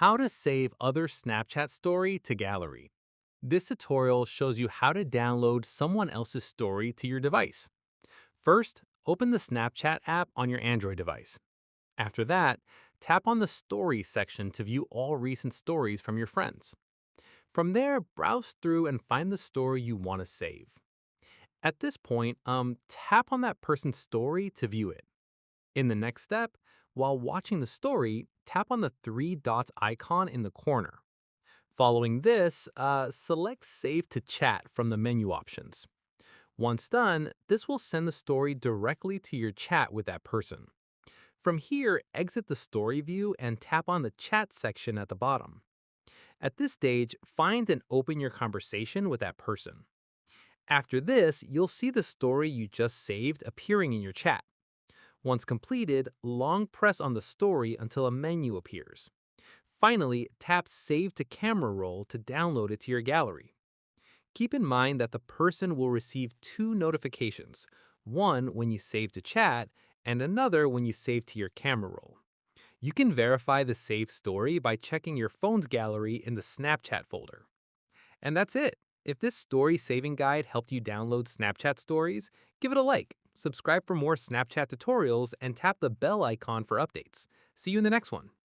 How to save other Snapchat story to gallery. This tutorial shows you how to download someone else's story to your device. First, open the Snapchat app on your Android device. After that, tap on the Stories section to view all recent stories from your friends. From there, browse through and find the story you want to save. At this point, tap on that person's story to view it. In the next step, while watching the story, tap on the three dots icon in the corner. Following this, select Save to Chat from the menu options. Once done, this will send the story directly to your chat with that person. From here, exit the story view and tap on the chat section at the bottom. At this stage, find and open your conversation with that person. After this, you'll see the story you just saved appearing in your chat. Once completed, long press on the story until a menu appears. Finally, tap Save to Camera Roll to download it to your gallery. Keep in mind that the person will receive two notifications, one when you save to chat and another when you save to your camera roll. You can verify the saved story by checking your phone's gallery in the Snapchat folder. And that's it. If this story saving guide helped you download Snapchat stories, give it a like, subscribe for more Snapchat tutorials, and tap the bell icon for updates. See you in the next one.